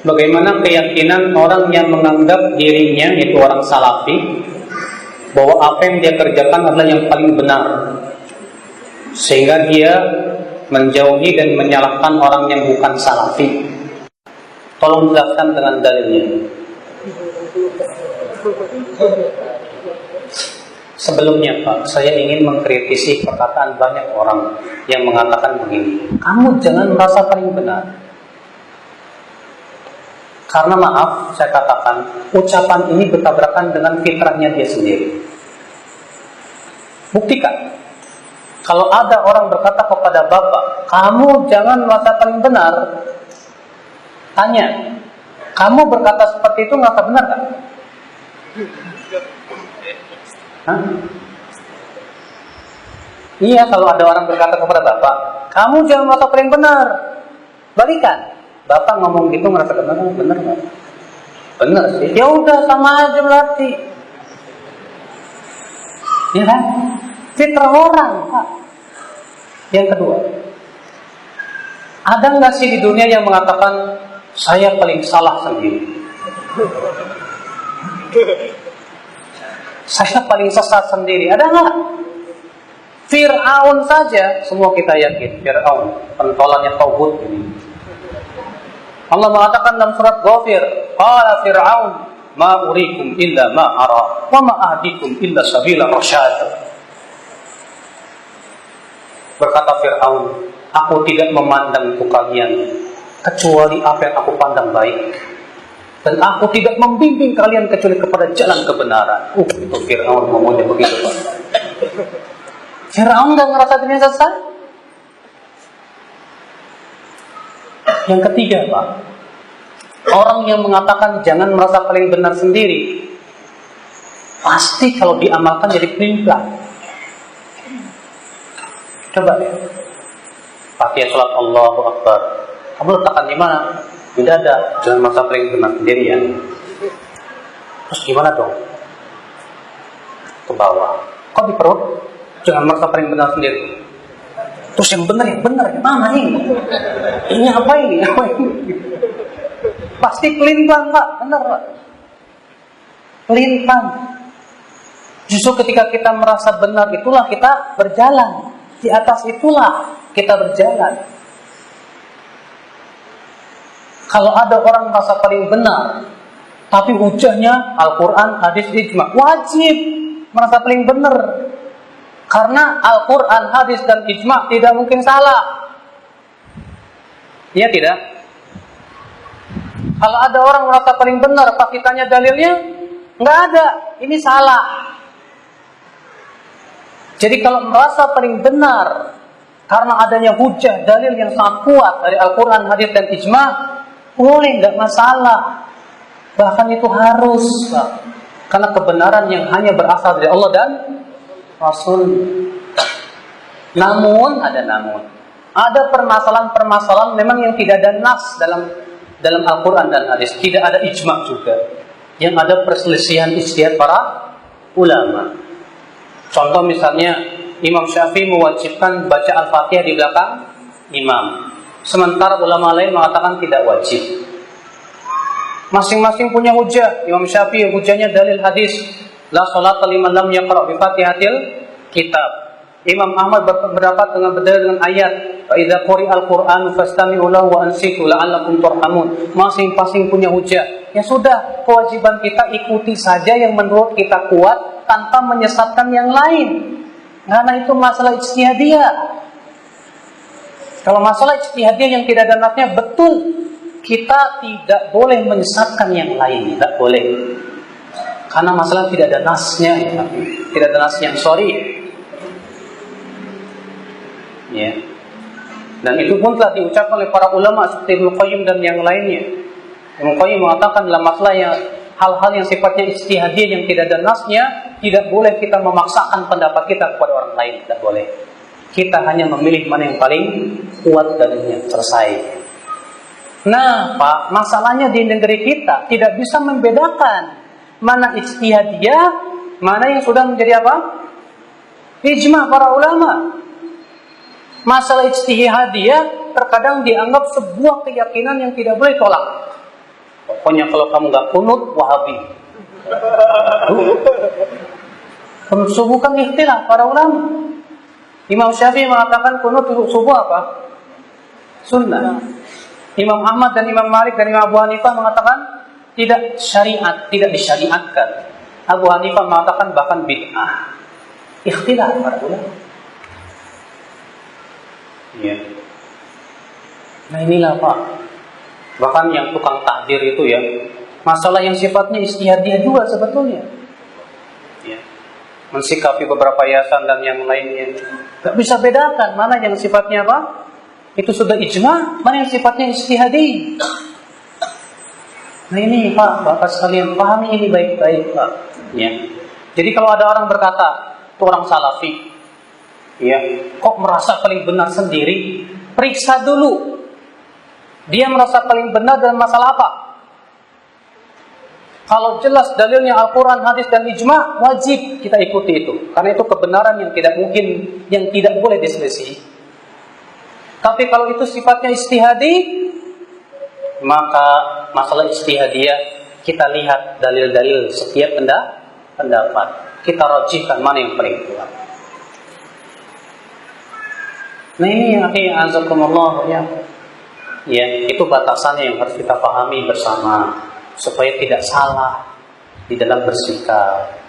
Bagaimana keyakinan orang yang menganggap dirinya, yaitu orang salafi, bahwa apa yang dia kerjakan adalah yang paling benar, sehingga dia menjauhi dan menyalahkan orang yang bukan salafi. Tolong jelaskan dengan dalilnya. Sebelumnya Pak, saya ingin mengkritisi perkataan banyak orang yang mengatakan begini, kamu jangan merasa paling benar. Karena maaf, saya katakan, ucapan ini bertabrakan dengan fitrahnya dia sendiri. Buktikan. Kalau ada orang berkata kepada Bapak, kamu jangan merasa paling benar. Tanya, kamu berkata seperti itu merasa benar kan? Hah? Iya, kalau ada orang berkata kepada Bapak, kamu jangan merasa paling benar. Balikan. Bapak ngomong gitu merasa benar nggak? Benar sih. Ya udah sama aja berarti. Ya kan? Fitrah orang, Pak. Yang kedua, ada nggak sih di dunia yang mengatakan saya paling salah sendiri? Saya paling sesat sendiri. Ada nggak? Fir'aun saja, semua kita yakin. Fir'aun, pentolannya Tauhud ini. Allah mengatakan dalam surat Ghafir, qala fir'aun ma urikum illa ma ara wa ma ahdikum illa sabila rasyad. Berkata Fir'aun, aku tidak memandang untuk kalian kecuali apa yang aku pandang baik, dan aku tidak membimbing kalian kecuali kepada jalan kebenaran. Itu Fir'aun ngomongnya begitu, Pak. Fir'aun gak ngerasa dirinya sesat. Yang ketiga, Pak, orang yang mengatakan jangan merasa paling benar sendiri, pasti kalau diamalkan jadi pelin-pelan. Coba deh, pakai sholat Allahu Akbar, kamu letakkan di mana? Di dada, jangan merasa paling benar sendiri ya. Terus gimana dong? Ke bawah. Kok di perut? Jangan merasa paling benar sendiri. Terus yang benar mana ini? Ini apa ini? Pasti pelin-pelan, Pak. Benar, Pak. Pelin-pelan. Justru ketika kita merasa benar itulah kita berjalan. Di atas itulah kita berjalan. Kalau ada orang merasa paling benar, tapi hujahnya Al-Quran, hadis, ijma, wajib merasa paling benar. Karena Al-Quran, hadis, dan ijma tidak mungkin salah. Iya tidak? Kalau ada orang merasa paling benar, pas ditanya dalilnya, nggak ada, ini salah. Jadi kalau merasa paling benar, karena adanya hujah, dalil yang sangat kuat dari Al-Quran, hadis, dan ijma, boleh, nggak masalah. Bahkan itu harus, Pak. Karena kebenaran yang hanya berasal dari Allah dan Rasul. Namun ada permasalahan memang yang tidak ada nas dalam Al-Quran dan hadis, tidak ada ijma juga, yang ada perselisihan ijtihad para ulama. Contoh misalnya Imam Syafi'i mewajibkan baca Al-Fatihah di belakang imam, sementara ulama lain mengatakan tidak wajib. Masing-masing punya hujah. Imam Syafi'i hujahnya dalil hadis, la sholata liman lam yaqra' bi Fatihatil kitab. Imam Ahmad berpendapat dengan berdalil dengan ayat, fa idza quri'al Qur'an fastami'u lahu wa ansitu la'allakum turhamun. Masing-masing punya hujah. Ya sudah, kewajiban kita ikuti saja yang menurut kita kuat tanpa menyesatkan yang lain. Karena itu masalah ijtihadiyah. Kalau masalah ijtihadiyah yang tidak ada nasnya, betul, kita tidak boleh menyesatkan yang lain, tidak boleh. Karena masalah tidak ada nasnya, tidak ada nasnya. Sorry. Ya. Dan itu pun telah diucapkan oleh para ulama seperti Ibnu Qayyim dan yang lainnya. Ibnu Qayyim mengatakan dalam masalah yang hal-hal yang sifatnya ijtihadiyah yang tidak ada nasnya, tidak boleh kita memaksakan pendapat kita kepada orang lain, tidak boleh. Kita hanya memilih mana yang paling kuat dalilnya, selesai. Nah, Pak, masalahnya di negeri kita tidak bisa membedakan mana ijtihadiyah, mana yang sudah menjadi apa? Ijma para ulama. Masalah ijtihadiyah terkadang dianggap sebuah keyakinan yang tidak boleh tolak. Pokoknya kalau kamu nggak kunut, Wahabi. Kunut subuh kan ikhtilaf para ulama. Imam Syafi'i mengatakan kunut subuh apa? Sunnah. Imam Ahmad dan Imam Malik dan Imam Abu Hanifah mengatakan tidak syariat, tidak disyariatkan. Abu Hanifah mengatakan bahkan bid'ah. Ikhtilaf para ulama. Ya. Nah inilah Pak. Bahkan yang tukang takdir itu ya, masalah yang sifatnya ijtihadiyah juga sebetulnya. Ya. Mensikapi beberapa yayasan dan yang lainnya. Gak bisa bedakan mana yang sifatnya apa? Itu sudah ijma, mana yang sifatnya ijtihadi. Nah ini Pak, Bapak sekalian pahami ini baik-baik Pak. Ya. Jadi kalau ada orang berkata, itu orang salafi, ya, kok merasa paling benar sendiri? Periksa dulu, dia merasa paling benar dalam masalah apa? Kalau jelas dalilnya Al-Quran, hadis dan ijma, wajib kita ikuti itu. Karena itu kebenaran yang tidak mungkin, yang tidak boleh diselisih. Tapi kalau itu sifatnya ijtihadi, maka masalah ijtihadiyah kita lihat dalil-dalil setiap pendapat. Kita rajihkan mana yang paling kuat. Nah ini akhirnya azakumullah ya. Ya, itu batasannya yang harus kita pahami bersama supaya tidak salah di dalam bersikap.